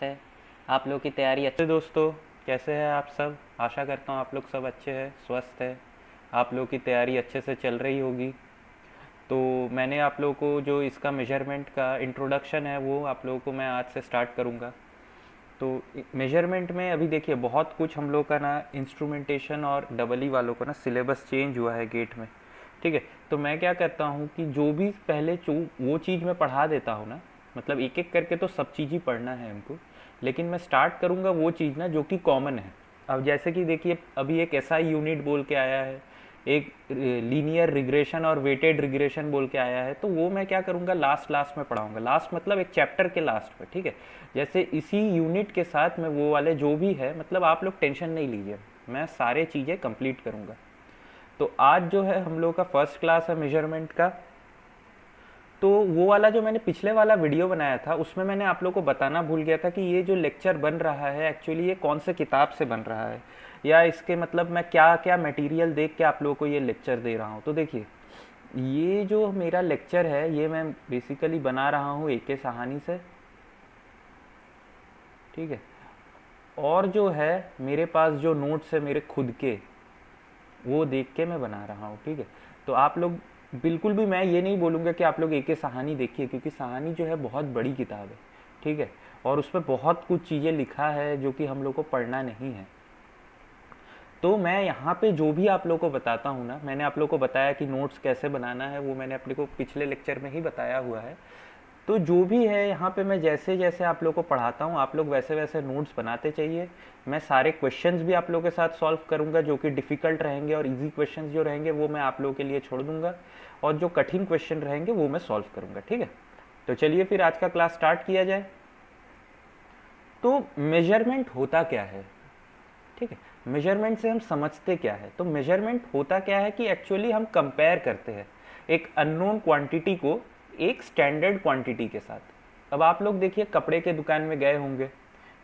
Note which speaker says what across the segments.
Speaker 1: नमस्ते। आप लोग की तैयारी अच्छी दोस्तों, कैसे हैं आप सब? आशा करता हूँ आप लोग सब अच्छे हैं, स्वस्थ हैं। आप लोग की तैयारी अच्छे से चल रही होगी। तो मैंने आप लोगों को जो इसका मेजरमेंट का इंट्रोडक्शन है वो आप लोगों को मैं आज से स्टार्ट करूँगा। तो मेजरमेंट में अभी देखिए बहुत कुछ हम लोग का ना इंस्ट्रूमेंटेशन और डबल ई वालों का ना सिलेबस चेंज हुआ है गेट में। ठीक है, तो मैं क्या करता हूँ कि जो भी पहले जो वो चीज़ मैं पढ़ा देता हूँ ना, मतलब एक एक करके तो सब चीज़ ही पढ़ना है हमको, लेकिन मैं स्टार्ट करूँगा वो चीज़ ना जो कि कॉमन है। अब जैसे कि देखिए अभी एक एसआई यूनिट बोल के आया है, एक लीनियर रिग्रेशन और वेटेड रिग्रेशन बोल के आया है, तो वो मैं क्या करूँगा लास्ट लास्ट में पढ़ाऊँगा। लास्ट मतलब एक चैप्टर के लास्ट में, ठीक है। जैसे इसी यूनिट के साथ मैं वो वाले जो भी है, मतलब आप लोग टेंशन नहीं लीजिए, मैं सारे चीज़ें कंप्लीट करूँगा। तो आज जो है हम लोग का फर्स्ट क्लास है मेजरमेंट का। तो वो वाला जो मैंने पिछले वाला वीडियो बनाया था उसमें मैंने आप लोग को बताना भूल गया था कि ये जो लेक्चर बन रहा है एक्चुअली ये कौन से किताब से बन रहा है, या इसके मतलब मैं क्या क्या मटेरियल देख के आप लोगों को ये लेक्चर दे रहा हूँ। तो देखिए ये जो मेरा लेक्चर है ये मैं बेसिकली बना रहा हूँ एके साहानी से, ठीक है। और जो है मेरे पास जो नोट्स है मेरे खुद के, वो देख के मैं बना रहा हूँ, ठीक है। तो आप लोग बिल्कुल भी, मैं ये नहीं बोलूँगा कि आप लोग एक कहानी देखिए, क्योंकि कहानी जो है बहुत बड़ी किताब है, ठीक है। और उस पर बहुत कुछ चीज़ें लिखा है जो कि हम लोग को पढ़ना नहीं है। तो मैं यहाँ पे जो भी आप लोग को बताता हूँ ना, मैंने आप लोग को बताया कि नोट्स कैसे बनाना है, वो मैंने अपने को पिछले लेक्चर में ही बताया हुआ है। तो जो भी है यहाँ पे मैं जैसे जैसे आप लोग को पढ़ाता हूँ आप लोग वैसे वैसे नोट्स बनाते चाहिए। मैं सारे क्वेश्चंस भी आप लोगों के साथ सॉल्व करूँगा, जो कि डिफ़िकल्ट रहेंगे, और इजी क्वेश्चंस जो रहेंगे वो मैं आप लोगों के लिए छोड़ दूँगा, और जो कठिन क्वेश्चन रहेंगे वो मैं सॉल्व करूँगा, ठीक है। तो चलिए फिर आज का क्लास स्टार्ट किया जाए। तो मेजरमेंट होता क्या है, ठीक है। मेजरमेंट से हम समझते क्या है, तो मेजरमेंट होता क्या है कि एक्चुअली हम कंपेयर करते हैं एक अननोन क्वांटिटी को एक स्टैंडर्ड क्वांटिटी के साथ। अब आप लोग देखिए कपड़े के दुकान में गए होंगे,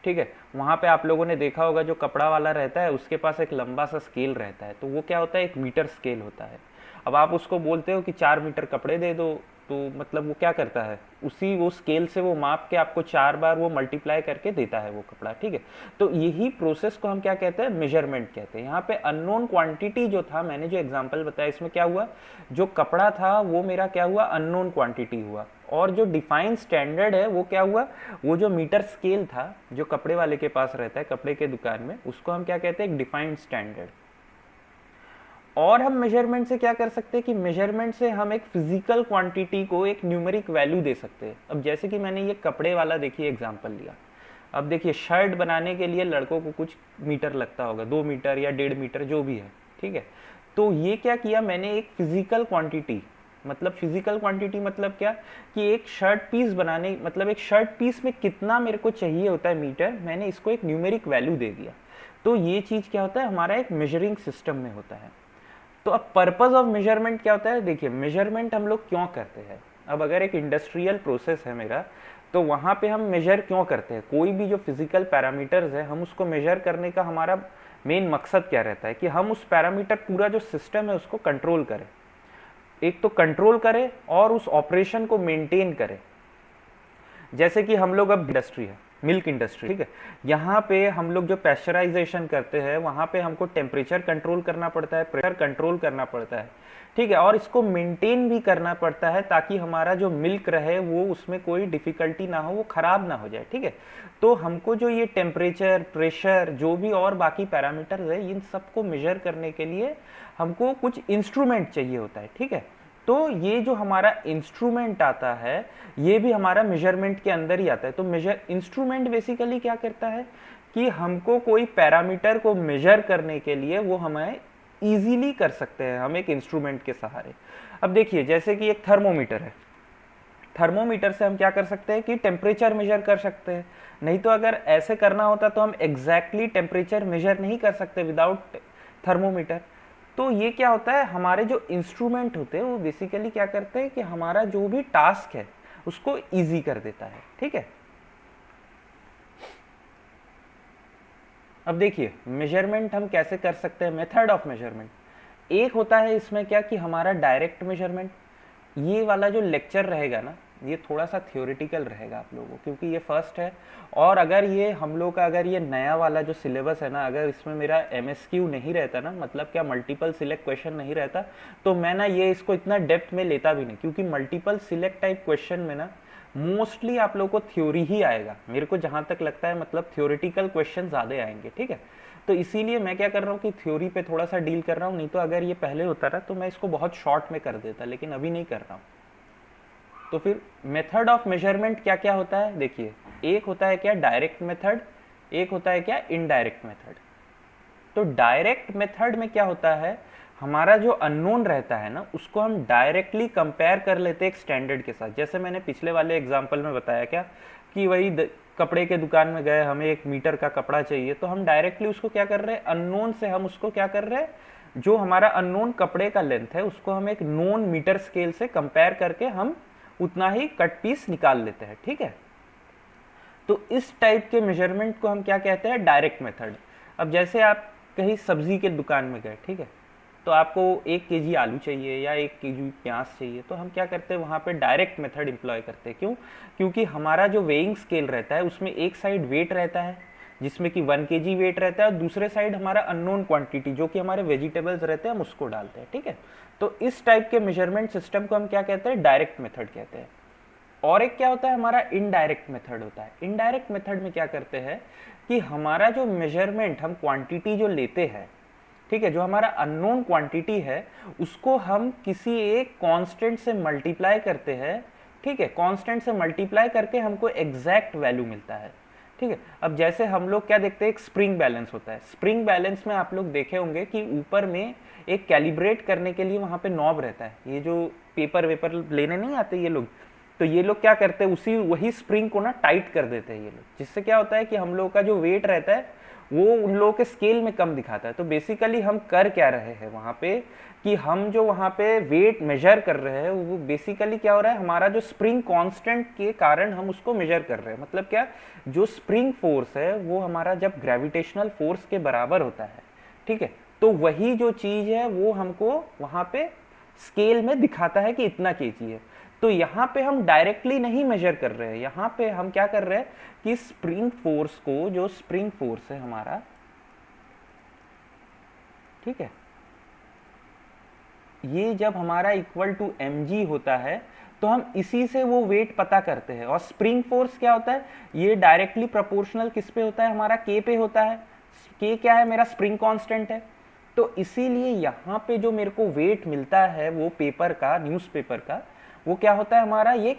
Speaker 1: ठीक है। वहाँ पे आप लोगों ने देखा होगा जो कपड़ा वाला रहता है उसके पास एक लंबा सा स्केल रहता है, तो वो क्या होता है, एक मीटर स्केल होता है। अब आप उसको बोलते हो कि 4 मीटर कपड़े दे दो, तो मतलब वो क्या करता है, उसी वो स्केल से वो माप के आपको 4 बार वो मल्टीप्लाई करके देता है वो कपड़ा, ठीक है। तो यही प्रोसेस को हम क्या कहते हैं, मेजरमेंट कहते हैं। यहाँ पे अननोन क्वांटिटी जो था, मैंने जो एग्जांपल बताया इसमें क्या हुआ, जो कपड़ा था वो मेरा क्या हुआ, अननोन क्वांटिटी हुआ। और जो डिफाइन स्टैंडर्ड है वो क्या हुआ, वो जो मीटर स्केल था जो कपड़े वाले के पास रहता है कपड़े के दुकान में, उसको हम क्या कहते हैं, एक डिफाइंड स्टैंडर्ड। और हम मेजरमेंट से क्या कर सकते हैं कि मेजरमेंट से हम एक फिजिकल क्वांटिटी को एक न्यूमेरिक वैल्यू दे सकते हैं। अब जैसे कि मैंने ये कपड़े वाला देखिए एग्जांपल लिया। अब देखिए शर्ट बनाने के लिए लड़कों को कुछ मीटर लगता होगा, 2 मीटर या 1.5 मीटर जो भी है, ठीक है। तो ये क्या किया मैंने, एक फिजिकल क्वांटिटी, मतलब फिजिकल क्वांटिटी मतलब क्या, कि एक शर्ट पीस बनाने, मतलब एक शर्ट पीस में कितना मेरे को चाहिए होता है मीटर, मैंने इसको एक न्यूमेरिक वैल्यू दे दिया। तो ये चीज़ क्या होता है, हमारा एक मेजरिंग सिस्टम में होता है। तो अब पर्पस ऑफ मेजरमेंट क्या होता है, देखिए मेजरमेंट हम लोग क्यों करते हैं। अब अगर एक इंडस्ट्रियल प्रोसेस है मेरा, तो वहाँ पे हम मेजर क्यों करते हैं, कोई भी जो फिजिकल पैरामीटर्स है हम उसको मेजर करने का हमारा मेन मकसद क्या रहता है, कि हम उस पैरामीटर पूरा जो सिस्टम है उसको कंट्रोल करें। एक तो कंट्रोल करें और उस ऑपरेशन को मेंटेन करें। जैसे कि हम लोग अब इंडस्ट्री है, मिल्क इंडस्ट्री, ठीक है। यहाँ पे हम लोग जो पैस्चराइजेशन करते हैं वहाँ पे हमको टेम्परेचर कंट्रोल करना पड़ता है, प्रेशर कंट्रोल करना पड़ता है, ठीक है। और इसको मेंटेन भी करना पड़ता है ताकि हमारा जो मिल्क रहे वो उसमें कोई डिफिकल्टी ना हो, वो खराब ना हो जाए, ठीक है। तो हमको जो ये टेम्परेचर, प्रेशर, जो भी और बाकी पैरामीटर्स है, इन सबको मेजर करने के लिए हमको कुछ इंस्ट्रूमेंट चाहिए होता है, ठीक है। तो ये जो हमारा इंस्ट्रूमेंट आता है ये भी हमारा मेजरमेंट के अंदर ही आता है। तो मेजर इंस्ट्रूमेंट बेसिकली क्या करता है कि हमको कोई पैरामीटर को मेजर करने के लिए वो हमें इजीली कर सकते हैं हम एक इंस्ट्रूमेंट के सहारे। अब देखिए जैसे कि एक थर्मोमीटर है, थर्मोमीटर से हम क्या कर सकते हैं कि टेम्परेचर मेजर कर सकते हैं। नहीं तो अगर ऐसे करना होता तो हम एग्जैक्टली टेम्परेचर मेजर नहीं कर सकते विदाउट थर्मोमीटर। तो ये क्या होता है, हमारे जो इंस्ट्रूमेंट होते हैं वो बेसिकली क्या करते हैं कि हमारा जो भी टास्क है उसको इजी कर देता है, ठीक है। अब देखिए मेजरमेंट हम कैसे कर सकते हैं, मेथड ऑफ मेजरमेंट एक होता है इसमें क्या कि हमारा डायरेक्ट मेजरमेंट। ये वाला जो लेक्चर रहेगा ना, ये थोड़ा सा थियोरेटिकल रहेगा आप लोगों को, क्योंकि ये फर्स्ट है। और अगर ये हम लोग का अगर ये नया वाला जो सिलेबस है ना, अगर इसमें मेरा MSQ नहीं रहता ना, मतलब क्या मल्टीपल सिलेक्ट क्वेश्चन नहीं रहता, तो मैं ना ये इसको इतना डेप्थ में लेता भी नहीं, क्योंकि मल्टीपल सिलेक्ट टाइप क्वेश्चन में ना मोस्टली आप लोग को थ्योरी ही आएगा, मेरे को जहां तक लगता है, मतलब थ्योरेटिकल क्वेश्चन ज़्यादा आएंगे, ठीक है। तो इसीलिए मैं क्या कर रहा हूँ कि थ्योरी पे थोड़ा सा डील कर रहा हूँ, नहीं तो अगर ये पहले होता ना तो मैं इसको बहुत शॉर्ट में कर देता, लेकिन अभी नहीं कर रहा हूँ। तो फिर मेथड ऑफ मेजरमेंट क्या क्या होता है, देखिए एक होता है क्या डायरेक्ट मेथड, एक होता है क्या इनडायरेक्ट मेथड। तो डायरेक्ट मेथड में क्या होता है, हमारा जो अननोन रहता है ना उसको हम डायरेक्टली कंपेयर कर लेते हैं एक स्टैंडर्ड के साथ। जैसे मैंने पिछले वाले एग्जांपल में बताया क्या कि वही कपड़े के दुकान में गए, हमें 1 मीटर का कपड़ा चाहिए, तो हम डायरेक्टली उसको क्या कर रहे हैं, अननोन से हम उसको क्या कर रहे हैं, जो हमारा अननोन कपड़े का लेंथ है उसको हम एक नोन मीटर स्केल से कंपेयर करके हम उतना ही कट पीस निकाल लेते हैं, ठीक है। तो इस टाइप के मेजरमेंट को हम क्या कहते हैं, डायरेक्ट मेथड। अब जैसे आप कहीं सब्जी के दुकान में गए, ठीक है, तो आपको 1 kg आलू चाहिए या 1 kg प्याज चाहिए, तो हम क्या करते हैं वहाँ पे डायरेक्ट मेथड इम्प्लॉय करते हैं। क्यों? क्योंकि हमारा जो वेइंग स्केल रहता है उसमें एक साइड वेट रहता है जिसमें कि 1 kg वेट रहता है, और दूसरे साइड हमारा अननोन क्वांटिटी जो कि हमारे वेजिटेबल्स रहते हैं हम उसको डालते हैं, ठीक है। तो इस टाइप के मेजरमेंट सिस्टम को हम क्या कहते हैं, डायरेक्ट मेथड कहते हैं। और एक क्या होता है, हमारा इनडायरेक्ट मेथड होता है। इनडायरेक्ट मेथड में क्या करते हैं कि हमारा जो मेजरमेंट हम क्वांटिटी जो लेते हैं, ठीक है, जो हमारा अननोन क्वांटिटी है उसको हम किसी एक कांस्टेंट से मल्टीप्लाई करते हैं, ठीक है, कांस्टेंट से मल्टीप्लाई करके हमको एग्जैक्ट वैल्यू मिलता है, ठीक है। अब जैसे हम लोग क्या देखते हैं, एक स्प्रिंग बैलेंस होता है। स्प्रिंग बैलेंस में आप लोग देखे होंगे कि ऊपर में एक कैलिब्रेट करने के लिए वहां पे नॉब रहता है। ये जो पेपर वेपर लेने नहीं आते ये लोग, तो ये लोग क्या करते हैं, उसी वही स्प्रिंग को ना टाइट कर देते हैं ये लोग, जिससे क्या होता है कि हम लोग का जो वेट रहता है वो उन लोगों के स्केल में कम दिखाता है। तो बेसिकली हम कर क्या रहे हैं वहां पे कि हम जो वहां पे वेट मेजर कर रहे हैं वो बेसिकली क्या हो रहा है, हमारा जो स्प्रिंग कांस्टेंट के कारण हम उसको मेजर कर रहे हैं। मतलब क्या, जो स्प्रिंग फोर्स है वो हमारा जब ग्रेविटेशनल फोर्स के बराबर होता है, ठीक है, तो वही जो चीज है वो हमको वहां पे स्केल में दिखाता है कि इतना केजी है। तो यहां पे हम डायरेक्टली नहीं मेजर कर रहे हैं, यहां पे हम क्या कर रहे हैं कि स्प्रिंग फोर्स को, जो स्प्रिंग फोर्स है हमारा, ठीक है, ये जब हमारा इक्वल टू mg होता है तो हम इसी से वो वेट पता करते हैं। और स्प्रिंग फोर्स क्या होता है, ये डायरेक्टली प्रोपोर्शनल किस पे होता है, हमारा k पे होता है। k क्या है, मेरा स्प्रिंग कांस्टेंट है। तो इसीलिए यहाँ पे जो मेरे को वेट मिलता है वो पेपर का, न्यूज़पेपर का, वो क्या होता है हमारा, ये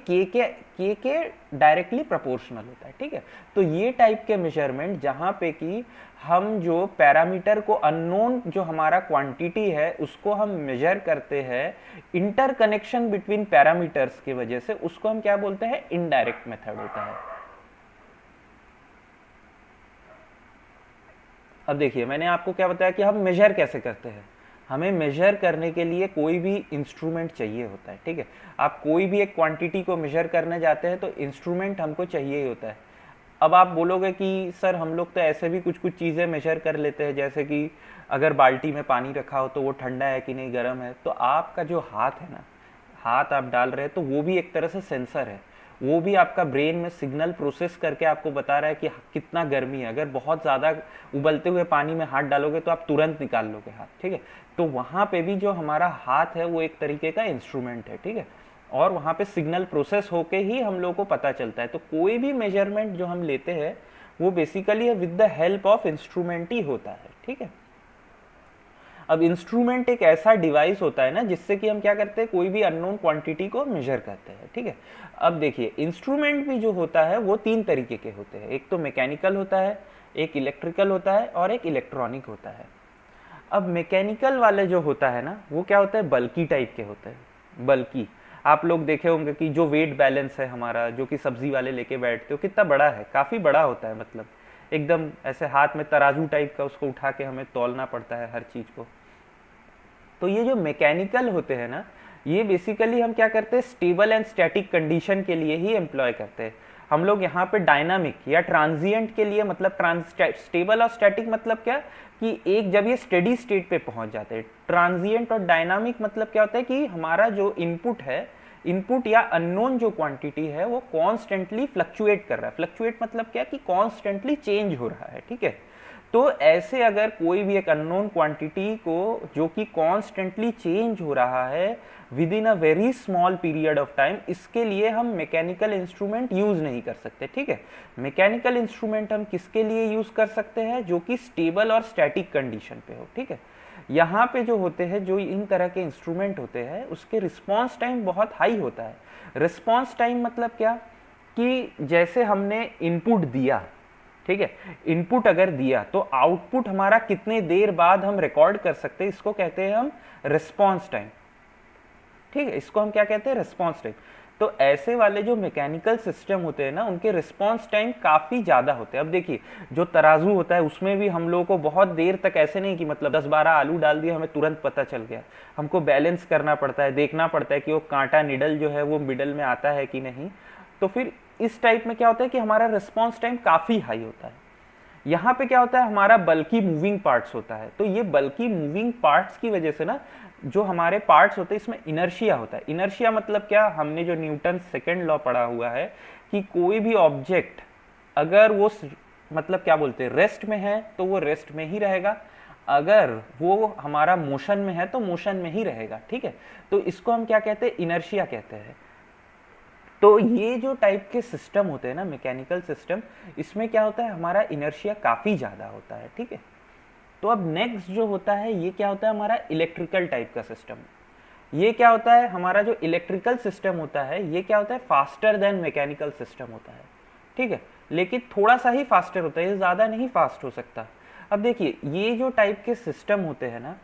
Speaker 1: के डायरेक्टली प्रोपोर्शनल होता है, ठीक है। तो ये टाइप के मेजरमेंट जहाँ पे कि हम जो पैरामीटर को, अननोन जो हमारा क्वांटिटी है उसको हम मेजर करते हैं इंटरकनेक्शन बिटवीन पैरामीटर्स की वजह से, उसको हम क्या बोलते हैं, इनडायरेक्ट मेथड होता है। अब देखिए मैंने आपको क्या बताया कि हम मेजर कैसे करते हैं। हमें मेजर करने के लिए कोई भी इंस्ट्रूमेंट चाहिए होता है, ठीक है। आप कोई भी एक क्वांटिटी को मेजर करने जाते हैं तो इंस्ट्रूमेंट हमको चाहिए ही होता है। अब आप बोलोगे कि सर हम लोग तो ऐसे भी कुछ कुछ चीज़ें मेजर कर लेते हैं, जैसे कि अगर बाल्टी में पानी रखा हो तो वो ठंडा है कि नहीं, गर्म है। तो आपका जो हाथ है ना, हाथ आप डाल रहे हैं तो वो भी एक तरह से सेंसर है, वो भी आपका ब्रेन में सिग्नल प्रोसेस करके आपको बता रहा है कि कितना गर्मी है। अगर बहुत ज़्यादा उबलते हुए पानी में हाथ डालोगे तो आप तुरंत निकाल लोगे हाथ, ठीक है। तो वहाँ पे भी जो हमारा हाथ है वो एक तरीके का इंस्ट्रूमेंट है, ठीक है, और वहाँ पे सिग्नल प्रोसेस होके ही हम लोग को पता चलता है। तो कोई भी मेजरमेंट जो हम लेते हैं वो basically with the help of instrument ही होता है, ठीक है। अब इंस्ट्रूमेंट एक ऐसा डिवाइस होता है ना जिससे कि हम क्या करते हैं, कोई भी अननोन क्वांटिटी को मेजर करते हैं, ठीक है। अब देखिए इंस्ट्रूमेंट भी जो होता है वो 3 तरीके के होते हैं, एक तो मैकेनिकल होता है, एक इलेक्ट्रिकल होता है और एक इलेक्ट्रॉनिक होता है। अब मैकेनिकल वाले जो होता है ना वो क्या होता है, बल्की टाइप के होते हैं। बल्की आप लोग देखे होंगे कि जो वेट बैलेंस है हमारा, जो कि सब्जी वाले लेके बैठते हो, कितना बड़ा है, काफ़ी बड़ा होता है, मतलब एकदम ऐसे हाथ में तराजू टाइप का, उसको उठा के हमें तौलना पड़ता है हर चीज़ को। तो ये जो मैकेनिकल होते हैं ना, ये बेसिकली हम क्या करते हैं, स्टेबल एंड स्टैटिक कंडीशन के लिए ही एम्प्लॉय करते हैं। हम लोग यहाँ पे डायनामिक या ट्रांजिएंट के लिए, मतलब स्टेबल और स्टैटिक मतलब क्या कि एक जब ये स्टेडी स्टेट पे पहुंच जाते हैं। ट्रांजिएंट और डायनामिक मतलब क्या होता है कि हमारा जो इनपुट है इनपुट या अननोन जो क्वांटिटी है वो कॉन्स्टेंटली फ्लक्चुएट कर रहा है। फ्लक्चुएट मतलब क्या कि कॉन्स्टेंटली चेंज हो रहा है, ठीक है। तो ऐसे अगर कोई भी एक अननोन क्वांटिटी को जो कि कॉन्स्टेंटली चेंज हो रहा है with in a very small period of time, इसके लिए हम मैकेनिकल इंस्ट्रूमेंट यूज नहीं कर सकते, ठीक है। मैकेनिकल इंस्ट्रूमेंट हम किसके लिए यूज कर सकते हैं, जो कि स्टेबल और स्टैटिक कंडीशन पे हो, ठीक है। यहाँ पे जो होते हैं, जो इन तरह के इंस्ट्रूमेंट होते हैं, उसके रिस्पॉन्स टाइम बहुत हाई होता है। रिस्पॉन्स टाइम मतलब क्या कि जैसे हमने इनपुट दिया, ठीक है, इनपुट अगर दिया तो आउटपुट हमारा कितने देर बाद हम रिकॉर्ड कर सकते हैं, इसको कहते हैं हम रिस्पॉन्स टाइम, ठीक है। इसको हम क्या कहते हैं, रिस्पॉन्स टाइम। तो ऐसे वाले जो मैकेनिकल सिस्टम होते हैं ना, उनके रिस्पॉन्स टाइम काफ़ी ज़्यादा होते हैं। अब देखिए, जो तराजू होता है उसमें भी हम लोगों को बहुत देर तक, ऐसे नहीं कि मतलब 10-12 आलू डाल दिए हमें तुरंत पता चल गया, हमको बैलेंस करना पड़ता है, देखना पड़ता है कि वो कांटा निडल जो है वो मिडल में आता है कि नहीं। तो फिर इस टाइप में क्या होता है कि हमारा रिस्पॉन्स टाइम काफ़ी हाई होता है। यहाँ पे क्या होता है, हमारा बल्कि मूविंग पार्ट्स होता है। तो ये बल्कि मूविंग पार्ट्स की वजह से ना, जो हमारे पार्ट्स होते हैं इसमें इनर्शिया होता है। इनर्शिया मतलब क्या, हमने जो न्यूटन सेकेंड लॉ पढ़ा हुआ है कि कोई भी ऑब्जेक्ट अगर वो मतलब क्या बोलते हैं, रेस्ट में है तो वो रेस्ट में ही रहेगा, अगर वो हमारा मोशन में है तो मोशन में ही रहेगा, ठीक है। तो इसको हम क्या कहते हैं, इनर्शिया कहते हैं। तो ये जो टाइप के सिस्टम होते हैं ना, मैकेनिकल सिस्टम, इसमें क्या होता है, हमारा इनर्शिया काफ़ी ज़्यादा होता है, ठीक है। तो अब नेक्स्ट जो होता है, ये क्या होता है, हमारा इलेक्ट्रिकल टाइप का सिस्टम। ये क्या होता है, हमारा जो इलेक्ट्रिकल सिस्टम होता है ये क्या होता है, फास्टर देन मैकेनिकल सिस्टम होता है, ठीक है। लेकिन थोड़ा सा ही फास्टर होता है, ये ज़्यादा नहीं फास्ट हो सकता। अब देखिए, ये जो टाइप के सिस्टम होते हैं ना,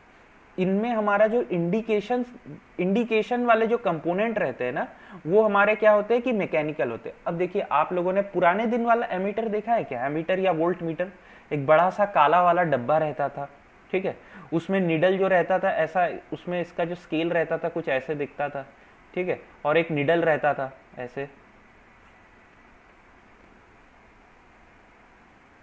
Speaker 1: इनमें हमारा जो इंडिकेशन वाले जो कंपोनेंट रहते हैं ना, वो हमारे क्या होते हैं कि मैकेनिकल होते हैं। अब देखिए, आप लोगों ने पुराने दिन वाला एमीटर देखा है क्या, एमीटर या वोल्ट मीटर, एक बड़ा सा काला वाला डब्बा रहता था, ठीक है। उसमें निडल जो रहता था ऐसा, उसमें इसका जो स्केल रहता था कुछ ऐसे दिखता था, ठीक है, और एक निडल रहता था ऐसे,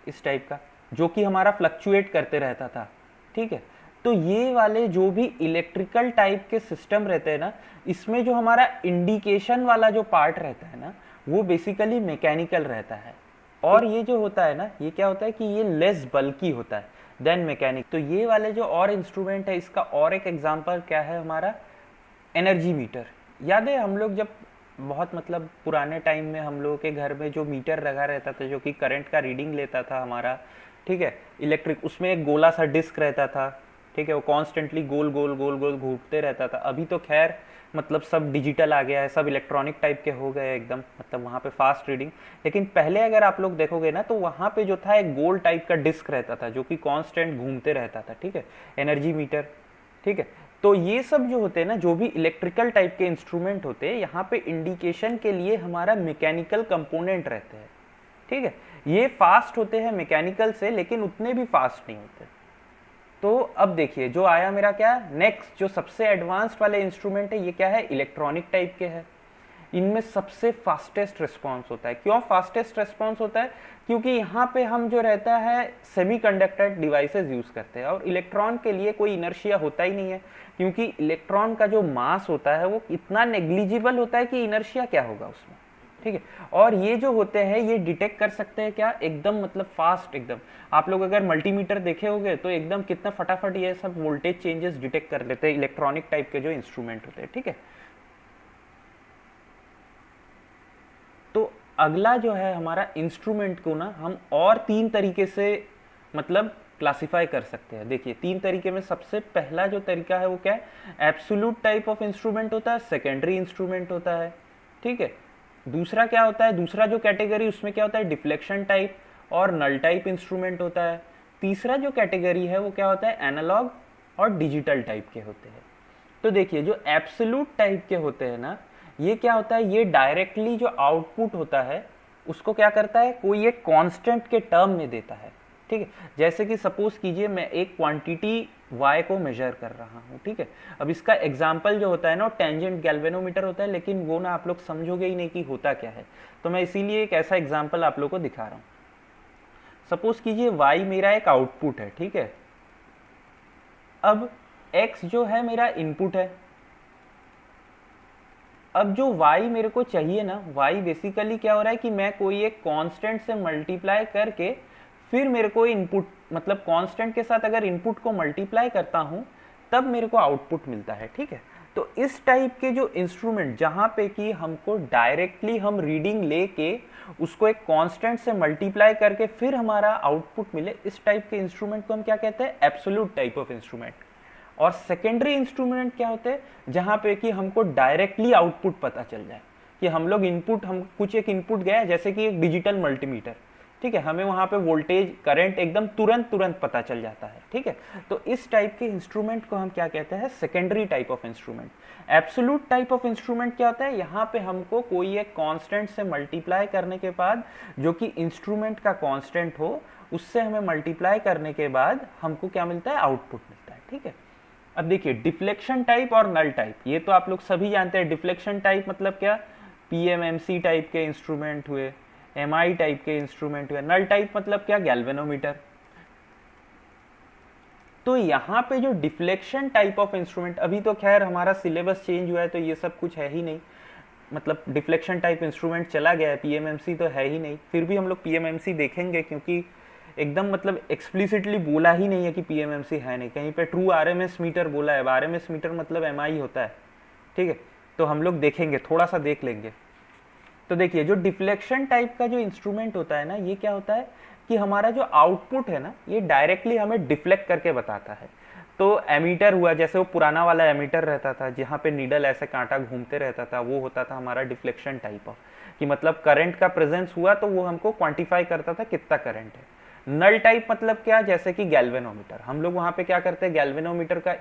Speaker 1: इस टाइप का, जो कि हमारा फ्लक्चुएट करते रहता था, ठीक है। तो ये वाले जो भी इलेक्ट्रिकल टाइप के सिस्टम रहते हैं ना, इसमें जो हमारा इंडिकेशन वाला जो पार्ट रहता है ना, वो बेसिकली मैकेनिकल रहता है। और ये जो होता है ना, ये क्या होता है कि ये लेस बल्की होता है देन मैकेनिक। तो ये वाले जो और इंस्ट्रूमेंट है, इसका और एक एग्जांपल क्या है, हमारा एनर्जी मीटर। याद है हम लोग जब बहुत मतलब पुराने टाइम में हम लोगों के घर में जो मीटर लगा रहता था, जो कि करंट का रीडिंग लेता था हमारा, ठीक है, इलेक्ट्रिक, उसमें एक गोला सा डिस्क रहता था, ठीक है, वो कॉन्स्टेंटली गोल गोल गोल गोल घूमते रहता था। अभी तो खैर मतलब सब डिजिटल आ गया है, सब इलेक्ट्रॉनिक टाइप के हो गए एकदम, मतलब वहाँ पे फास्ट रीडिंग। लेकिन पहले अगर आप लोग देखोगे ना, तो वहाँ पे जो था एक गोल टाइप का डिस्क रहता था जो कि कांस्टेंट घूमते रहता था, ठीक है, एनर्जी मीटर, ठीक है। तो ये सब जो होते हैं ना, जो भी इलेक्ट्रिकल टाइप के इंस्ट्रूमेंट होते हैं, यहाँ पे इंडिकेशन के लिए हमारा मैकेनिकल कंपोनेंट रहते हैं, ठीक है। ये फास्ट होते हैं मैकेनिकल से, लेकिन उतने भी फास्ट नहीं होते। तो अब देखिए, जो आया मेरा क्या, नेक्स्ट जो सबसे एडवांस्ड वाले इंस्ट्रूमेंट है, ये क्या है, इलेक्ट्रॉनिक टाइप के है। इनमें सबसे फास्टेस्ट रिस्पांस होता है। क्यों फास्टेस्ट रिस्पांस होता है, क्योंकि यहाँ पे हम जो रहता है सेमीकंडक्टर डिवाइसेस यूज करते हैं, और इलेक्ट्रॉन के लिए कोई इनर्शिया होता ही नहीं है, क्योंकि इलेक्ट्रॉन का जो मास होता है वो इतना नेग्लिजिबल होता है कि इनर्शिया क्या होगा उसमें, ठीक है। और ये जो होते हैं ये डिटेक्ट कर सकते हैं क्या, एकदम मतलब फास्ट एकदम। आप लोग अगर मल्टीमीटर देखे होंगे तो एकदम कितना फटाफट ये सब वोल्टेज चेंजेस डिटेक्ट कर लेते हैं इलेक्ट्रॉनिक टाइप के जो इंस्ट्रूमेंट होते हैं, ठीक है। तो अगला जो है हमारा इंस्ट्रूमेंट को ना हम और 3 तरीके से मतलब क्लासिफाई कर सकते हैं। देखिए 3 तरीके में सबसे पहला जो तरीका है वो क्या है, एब्सोल्यूट टाइप ऑफ इंस्ट्रूमेंट होता है, सेकेंडरी इंस्ट्रूमेंट होता है, ठीक है। दूसरा क्या होता है, दूसरा जो कैटेगरी उसमें क्या होता है, डिफ्लेक्शन टाइप और नल टाइप इंस्ट्रूमेंट होता है। तीसरा जो कैटेगरी है वो क्या होता है, एनालॉग और डिजिटल टाइप के होते हैं। तो देखिए जो एब्सोल्यूट टाइप के होते हैं ना, ये क्या होता है, ये डायरेक्टली जो आउटपुट होता है उसको क्या करता है, कोई एक कांस्टेंट के टर्म में देता है, ठीक है। जैसे कि सपोज कीजिए मैं एक क्वांटिटी y को मेजर कर रहा हूँ, ठीक है। अब इसका एग्जाम्पल जो होता है ना, टेंजेंट गैल्वेनोमीटर होता है, लेकिन वो ना आप लोग समझोगे ही नहीं कि होता क्या है। तो मैं इसीलिए एक ऐसा एग्जाम्पल आप लोग को दिखा रहा हूँ। सपोज कीजिए y मेरा एक आउटपुट है, ठीक है। अब x जो है मेरा इनपुट है, अब जो y मेरे को चाहिए ना, y बेसिकली क्या हो रहा है कि मैं कोई एक कांस्टेंट से मल्टीप्लाई करके फिर मेरे को इनपुट, मतलब कांस्टेंट के साथ अगर इनपुट को मल्टीप्लाई करता हूं तब मेरे को आउटपुट मिलता है, ठीक है। तो इस टाइप के जो इंस्ट्रूमेंट जहां पे कि हमको डायरेक्टली हम रीडिंग लेके उसको एक कांस्टेंट से मल्टीप्लाई करके फिर हमारा आउटपुट मिले, इस टाइप के इंस्ट्रूमेंट को हम क्या कहते हैं, एब्सोल्यूट टाइप ऑफ इंस्ट्रूमेंट। और सेकेंडरी इंस्ट्रूमेंट क्या होते हैं, जहां पे कि हमको डायरेक्टली आउटपुट पता चल जाए कि हम लोग इनपुट, हम कुछ एक इनपुट गया जैसे कि एक डिजिटल मल्टीमीटर, ठीक है, हमें वहां पे वोल्टेज करंट एकदम तुरंत तुरंत पता चल जाता है, ठीक है। तो इस टाइप के इंस्ट्रूमेंट को हम क्या कहते हैं, secondary type of instrument. Absolute type of instrument क्या होता है, यहाँ पे हमको कोई एक कांस्टेंट से मल्टीप्लाई करने के बाद जो कि इंस्ट्रूमेंट का कांस्टेंट हो, उससे हमें मल्टीप्लाई करने के बाद हमको क्या मिलता है, आउटपुट मिलता है, ठीक है। अब देखिए डिफ्लेक्शन टाइप और नल टाइप, ये तो आप लोग सभी जानते हैं। डिफ्लेक्शन टाइप मतलब क्या, पीएमएमसी टाइप के इंस्ट्रूमेंट हुए, एमआई टाइप के इंस्ट्रूमेंट हुए। नल टाइप मतलब क्या, गैल्वेनोमीटर। तो यहाँ पे जो डिफ्लेक्शन टाइप ऑफ इंस्ट्रूमेंट, अभी तो खैर हमारा सिलेबस चेंज हुआ है तो ये सब कुछ है ही नहीं, मतलब डिफ्लेक्शन टाइप इंस्ट्रूमेंट चला गया है, पीएमएमसी तो है ही नहीं। फिर भी हम लोग पीएमएमसी देखेंगे क्योंकि एकदम मतलब एक्सप्लिसिटली बोला ही नहीं है कि पीएमएमसी है नहीं, कहीं पे ट्रू आरएमएस मीटर बोला है। आरएमएस मीटर मतलब एमआई होता है, ठीक है। तो हम लोग देखेंगे, थोड़ा सा देख लेंगे। तो देखिए जो डिफ्लेक्शन टाइप का जो इंस्ट्रूमेंट होता है ना, ये क्या होता है कि हमारा जो आउटपुट है ना, ये डायरेक्टली हमें डिफ्लेक्ट करके बताता है। तो एमीटर हुआ, जैसे वो पुराना वाला एमीटर रहता था जहाँ पे नीडल ऐसे कांटा घूमते रहता था, वो होता था हमारा डिफ्लेक्शन टाइप ऑफ, कि मतलब करंट का प्रेजेंस हुआ तो वो हमको क्वांटिफाई करता था कितना करंट है। नल टाइप मतलब क्या, जैसे कि गैल्वेनोमीटर, हम लोग वहां पे क्या करते हैं, गैल्वेनोमीटर का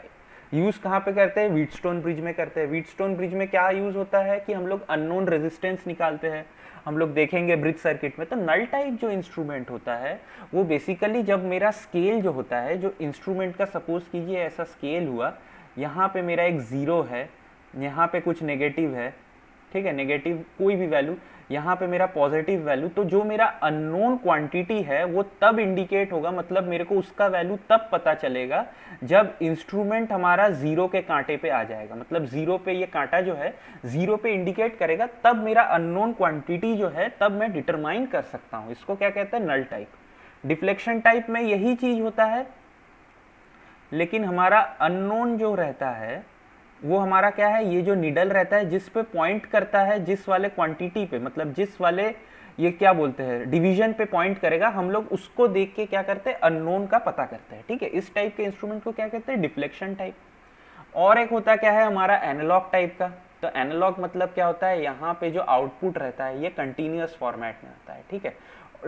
Speaker 1: यूज कहाँ पे करते हैं, व्हीटस्टोन ब्रिज में करते हैं। व्हीटस्टोन ब्रिज में क्या यूज होता है कि हम लोग अननोन रेजिस्टेंस निकालते हैं, हम लोग देखेंगे ब्रिज सर्किट में। तो नल टाइप जो इंस्ट्रूमेंट होता है वो बेसिकली जब मेरा स्केल जो होता है, जो इंस्ट्रूमेंट का सपोज कीजिए ऐसा स्केल हुआ, यहाँ पे मेरा एक जीरो है, यहाँ पे कुछ नेगेटिव है, ठीक है, नेगेटिव कोई भी वैल्यू, यहाँ पे मेरा पॉजिटिव वैल्यू, तो जो मेरा अननोन क्वांटिटी है वो तब इंडिकेट होगा, मतलब मेरे को उसका वैल्यू तब पता चलेगा जब इंस्ट्रूमेंट हमारा जीरो के कांटे पे आ जाएगा, मतलब जीरो पे ये कांटा जो है जीरो पे इंडिकेट करेगा, तब मेरा अननोन क्वांटिटी जो है तब मैं डिटरमाइन कर सकता हूँ। इसको क्या कहते हैं, नल टाइप। डिफ्लेक्शन टाइप में यही चीज होता है, लेकिन हमारा अननोन जो रहता है वो हमारा क्या है, ये जो निडल रहता है जिस पे पॉइंट करता है, जिस वाले क्वांटिटी पे, मतलब जिस वाले ये क्या बोलते हैं डिवीजन पे पॉइंट करेगा, हम लोग उसको देख के क्या करते हैं, अननोन का पता करते हैं, ठीक है। इस टाइप के इंस्ट्रूमेंट को क्या कहते हैं, डिफ्लेक्शन टाइप। और एक होता क्या है हमारा एनालॉग टाइप का। तो एनालॉग मतलब क्या होता है, यहाँ पे जो आउटपुट रहता है ये कंटिन्यूअस फॉर्मेट में आता है, ठीक है।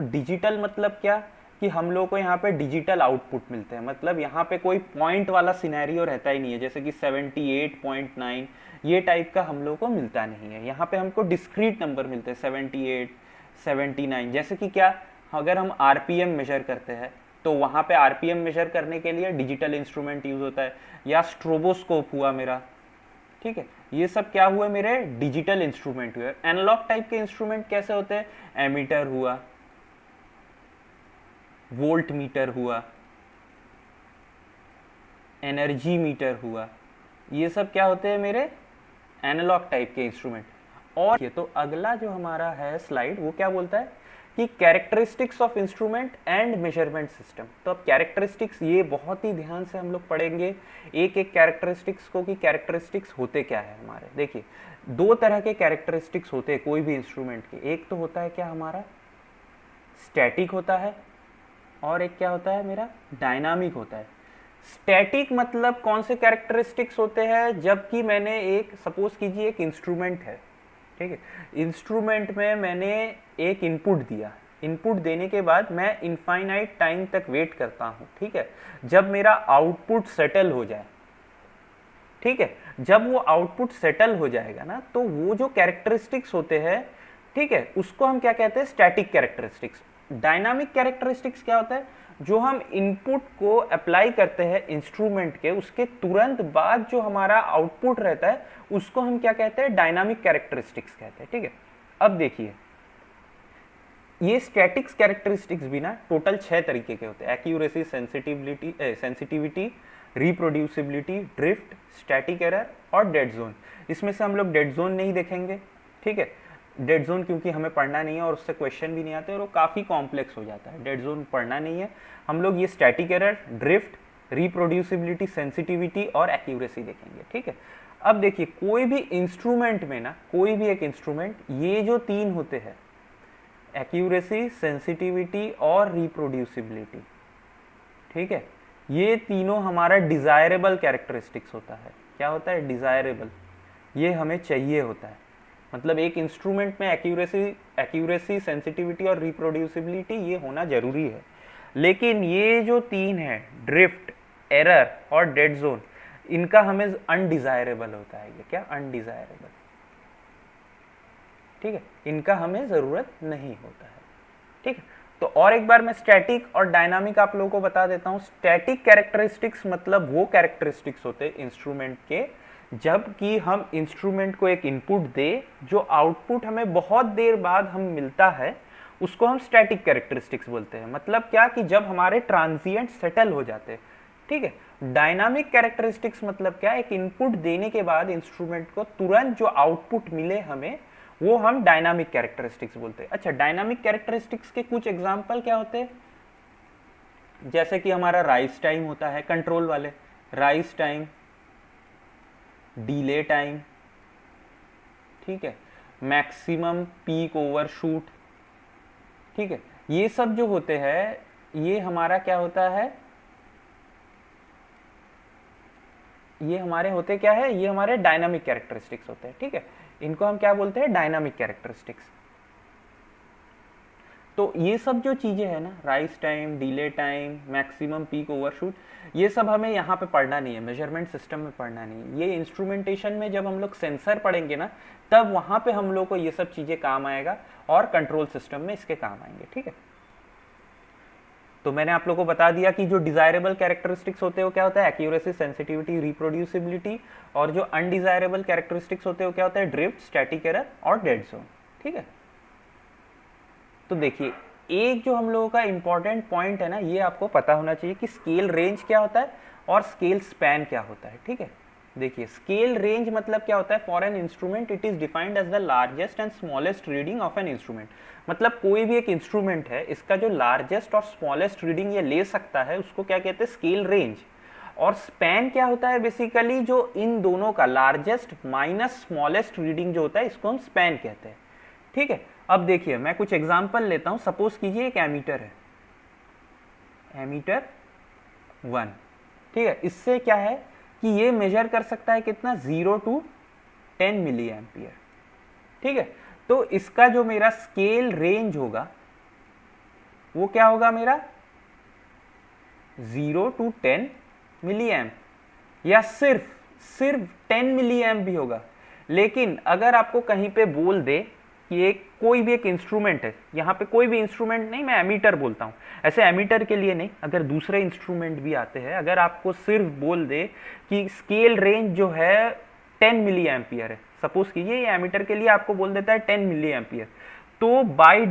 Speaker 1: डिजिटल मतलब क्या कि हम लोग को यहाँ पे डिजिटल आउटपुट मिलते हैं, मतलब यहाँ पे कोई पॉइंट वाला सिनेरियो रहता ही नहीं है, जैसे कि 78.9 ये टाइप का हम लोग को मिलता नहीं है। यहाँ पे हमको डिस्क्रीट नंबर मिलते हैं 78, 79, जैसे कि क्या, अगर हम आरपीएम मेजर करते हैं तो वहाँ पे आरपीएम मेजर करने के लिए डिजिटल इंस्ट्रूमेंट यूज होता है, या स्ट्रोबोस्कोप हुआ मेरा, ठीक है। ये सब क्या हुआ, मेरे डिजिटल इंस्ट्रूमेंट हुए। एनालॉग टाइप के इंस्ट्रूमेंट कैसे होते हैं, एमीटर हुआ, वोल्ट मीटर हुआ, एनर्जी मीटर हुआ, ये सब क्या होते हैं मेरे एनालॉग टाइप के इंस्ट्रूमेंट। और ये तो अगला जो हमारा है स्लाइड, वो क्या बोलता है कि characteristics of instrument and measurement system. तो अब कैरेक्टरिस्टिक्स ये बहुत ही ध्यान से हम लोग पढ़ेंगे एक एक कैरेक्टरिस्टिक्स को, कि कैरेक्टरिस्टिक्स होते क्या है हमारे। देखिए दो तरह के कैरेक्टरिस्टिक्स होते हैं कोई भी इंस्ट्रूमेंट के, एक तो होता है क्या हमारा स्टैटिक होता है, और एक क्या होता है मेरा डायनामिक होता है। स्टैटिक मतलब कौन से कैरेक्टरिस्टिक्स होते हैं, जबकि मैंने एक सपोज कीजिए एक इंस्ट्रूमेंट है, ठीक है, इंस्ट्रूमेंट में मैंने एक इनपुट दिया, इनपुट देने के बाद मैं इनफाइनाइट टाइम तक वेट करता हूं, ठीक है, जब मेरा आउटपुट सेटल हो जाए, ठीक है। जब वो आउटपुट सेटल हो जाएगा ना, तो वो जो कैरेक्टरिस्टिक्स होते हैं, ठीक है, उसको हम क्या कहते हैं, स्टैटिक कैरेक्टरिस्टिक्स। डायनामिक कैरेक्टरिस्टिक्स क्या होता है, जो हम इनपुट को अप्लाई करते हैं इंस्ट्रूमेंट के, उसके तुरंत बाद जो हमारा आउटपुट रहता है उसको हम क्या कहते हैं, डायनामिक कैरेक्टरिस्टिक्स कहते हैं, ठीक है। अब देखिए ये स्टैटिक्स कैरेक्टरिस्टिक्स भी ना टोटल 6 तरीके के होते हैं, accuracy, sensitivity, reproducibility, drift, static error और डेड जोन। इसमें से हम लोग डेड जोन नहीं देखेंगे, ठीक है। डेड जोन क्योंकि हमें पढ़ना नहीं है और उससे क्वेश्चन भी नहीं आते और वो काफ़ी कॉम्प्लेक्स हो जाता है, डेड जोन पढ़ना नहीं है। हम लोग ये static error, drift, reproducibility, sensitivity और एक्यूरेसी देखेंगे, ठीक है। अब देखिए कोई भी इंस्ट्रूमेंट में ना, कोई भी एक इंस्ट्रूमेंट, ये जो तीन होते हैं, एक्यूरेसी, सेंसिटिविटी और रिप्रोड्यूसिबिलिटी, ठीक है, ये तीनों हमारा डिजायरेबल कैरेक्टरिस्टिक्स होता है। क्या होता है? डिजायरेबल, ये हमें चाहिए होता है। मतलब एक इंस्ट्रूमेंट में एक्यूरेसी, सेंसिटिविटी और रिप्रोड्यूसिबिलिटी ये होना जरूरी है। लेकिन ये जो तीन है, ड्रिफ्ट, एरर और डेड जोन, इनका हमें अनडिजायरेबल होता है। ये क्या? अनडिजायरेबल, ठीक है, इनका हमें जरूरत नहीं होता है, ठीक है। तो और एक बार मैं स्टैटिक और डायनामिक आप लोगों को बता देता हूं। स्टैटिक कैरेक्टरिस्टिक्स मतलब वो कैरेक्टरिस्टिक्स होते हैं इंस्ट्रूमेंट के जबकि हम इंस्ट्रूमेंट को एक इनपुट दे, जो आउटपुट हमें बहुत देर बाद हम मिलता है, उसको हम स्टैटिक कैरेक्टरिस्टिक्स बोलते हैं। मतलब क्या कि जब हमारे ट्रांजिएंट सेटल हो जाते हैं, ठीक है। डायनामिक कैरेक्टरिस्टिक्स मतलब क्या? एक इनपुट देने के बाद इंस्ट्रूमेंट को तुरंत जो आउटपुट मिले हमें, वो हम डायनामिक कैरेक्टरिस्टिक्स बोलते हैं। अच्छा, डायनामिक कैरेक्टरिस्टिक्स के कुछ एग्जांपल क्या होते हैं? जैसे कि हमारा राइज टाइम होता है, कंट्रोल वाले, राइज टाइम, डिले टाइम, ठीक है, मैक्सिमम पीक ओवरशूट, ठीक है। ये सब जो होते हैं, ये हमारा क्या होता है? ये हमारे होते क्या है? ये हमारे डायनामिक कैरेक्टरिस्टिक्स होते हैं, ठीक है। इनको हम क्या बोलते हैं? Dynamic characteristics. तो ये सब जो चीजें हैं ना, rise time, delay time, maximum peak overshoot, ये सब हमें यहाँ पे पढ़ना नहीं है, मेजरमेंट सिस्टम में पढ़ना नहीं है। ये इंस्ट्रूमेंटेशन में जब हम लोग सेंसर पढ़ेंगे ना, तब वहां पे हम लोग को ये सब चीजें काम आएगा और कंट्रोल सिस्टम में इसके काम आएंगे, ठीक है। तो मैंने आप लोगों को बता दिया कि जो डिजायरेबल कैरेक्टरिस्टिक्स होते हैं वो क्या होता है? Accuracy, sensitivity, reproducibility. और जो अनडिजायरेबल कैरेक्टरिस्टिक्स होते हैं वो क्या होता है? ड्रिफ्ट, स्टैटिक एरर और डेड जोन, ठीक है। तो देखिए, एक जो हम लोगों का इंपॉर्टेंट पॉइंट है ना, ये आपको पता होना चाहिए कि स्केल रेंज क्या होता है और स्केल स्पैन क्या होता है, ठीक है। देखिए, स्केल रेंज मतलब क्या होता है? For an instrument it is defined as the largest and smallest reading of an instrument. मतलब कोई भी एक इंस्ट्रूमेंट है, इसका जो लार्जेस्ट और स्मॉलेस्ट रीडिंग ये ले सकता है, उसको क्या कहते हैं? Scale range. और स्पैन क्या होता है? बेसिकली जो इन दोनों का लार्जेस्ट माइनस स्मॉलेस्ट रीडिंग जो होता है, इसको हम स्पैन कहते हैं, ठीक है। अब देखिए, मैं कुछ एग्जांपल लेता हूं। सपोज कीजिए एक एमीटर है, एमीटर 1, ठीक है। इससे क्या है कि ये मेजर कर सकता है कितना? 0 to 10 मिली एम्पियर, ठीक है। तो इसका जो मेरा स्केल रेंज होगा वो क्या होगा मेरा? 0 to 10 मिली एम्प, या सिर्फ 10 मिली एम्प भी होगा। लेकिन अगर आपको कहीं पे बोल दे कि एक कोई भी एक इंस्ट्रूमेंट है, यहाँ पे कोई भी इंस्ट्रूमेंट नहीं, मैं एमीटर बोलता हूँ, ऐसे एमीटर के लिए नहीं, अगर दूसरे इंस्ट्रूमेंट भी आते हैं, अगर आपको सिर्फ बोल दे कि स्केल रेंज जो है 10 मिली एम्पियर है, सपोज कीजिए ये एमीटर के लिए आपको बोल देता है 10 मिली एम्पियर, तो बाय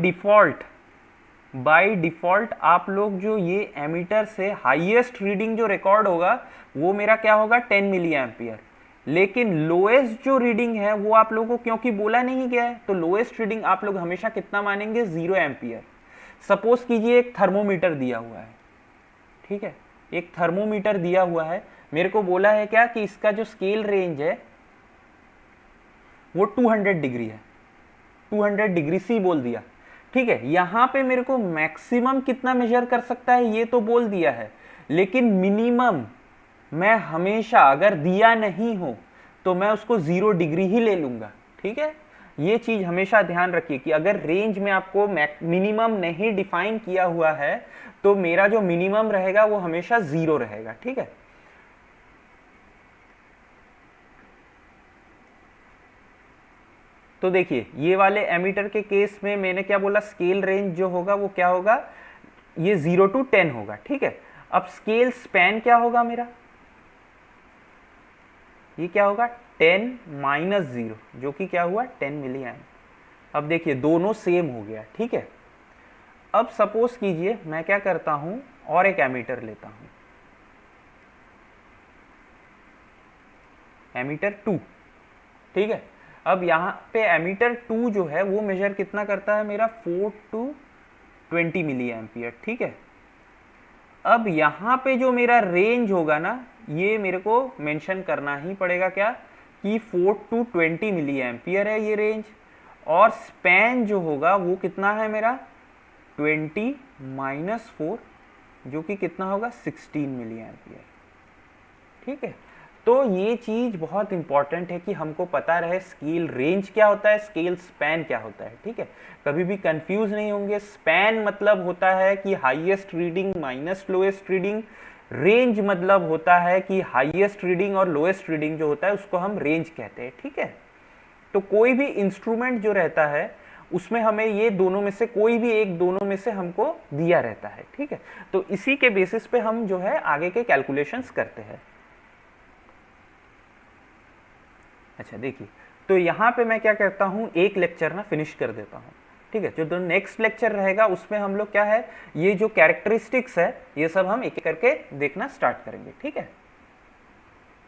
Speaker 1: डिफॉल्ट आप लोग जो ये एमीटर से हाईएस्ट रीडिंग जो रिकॉर्ड होगा वो मेरा क्या होगा? 10 मिली एम्पियर। लेकिन लोएस्ट जो रीडिंग है वो आप लोगों को क्योंकि बोला नहीं गया है, तो लोएस्ट रीडिंग आप लोग हमेशा कितना मानेंगे? 0 एम्पियर। सपोज कीजिए एक थर्मोमीटर दिया हुआ है, ठीक है, एक थर्मोमीटर दिया हुआ है, मेरे को बोला है क्या कि इसका जो स्केल रेंज है वो 200 डिग्री है, 200 डिग्री सी बोल दिया, ठीक है। यहां पे मेरे को मैक्सिमम कितना मेजर कर सकता है ये तो बोल दिया है, लेकिन मिनिमम मैं हमेशा अगर दिया नहीं हो तो मैं उसको 0 डिग्री ही ले लूंगा, ठीक है। ये चीज हमेशा ध्यान रखिए कि अगर रेंज में आपको मिनिमम नहीं डिफाइन किया हुआ है तो मेरा जो मिनिमम रहेगा वो हमेशा 0 रहेगा, ठीक है। तो देखिए, ये वाले एमीटर के केस में मैंने क्या बोला? स्केल रेंज जो होगा वो क्या होगा? ये 0 to 10 होगा, ठीक है। अब स्केल स्पैन क्या होगा मेरा? ये क्या होगा? 10 माइनस 0, जो कि क्या हुआ? 10 मिली एम्प। अब देखिए, दोनों सेम हो गया, ठीक है। अब सपोज कीजिए मैं क्या करता हूं, और एक एमीटर लेता हूं, एमीटर 2, ठीक है। अब यहाँ पे एमीटर 2 जो है वो मेजर कितना करता है मेरा 4 to 20 मिली एम्पियर, ठीक है। अब यहाँ पे जो मेरा रेंज होगा ना, ये मेरे को मेंशन करना ही पड़ेगा क्या, कि 4 to 20 मिली एम्पियर है ये रेंज, और स्पैन जो होगा वो कितना है मेरा 20 माइनस 4, जो कि कितना होगा 16 मिली एम्पियर, ठीक है। तो ये चीज बहुत इंपॉर्टेंट है कि हमको पता रहे स्केल रेंज क्या होता है, स्केल स्पैन क्या होता है, ठीक है। कभी भी कंफ्यूज नहीं होंगे। स्पैन मतलब होता है कि highest reading minus lowest reading, range मतलब होता है कि हाईएस्ट रीडिंग और लोएस्ट रीडिंग जो होता है उसको हम रेंज कहते हैं, ठीक है। तो कोई भी इंस्ट्रूमेंट जो रहता है उसमें हमें ये दोनों में से कोई भी एक दोनों में से हमको दिया रहता है, ठीक है। तो इसी के बेसिस पे हम जो है आगे के कैलकुलेशंस करते हैं। अच्छा देखिए, तो यहाँ पे मैं क्या करता हूँ, एक लेक्चर ना फिनिश कर देता हूँ, ठीक है। जो नेक्स्ट लेक्चर रहेगा उसमें हम लोग क्या है, ये जो कैरेक्टरिस्टिक्स है ये सब हम एक एक करके देखना स्टार्ट करेंगे, ठीक है।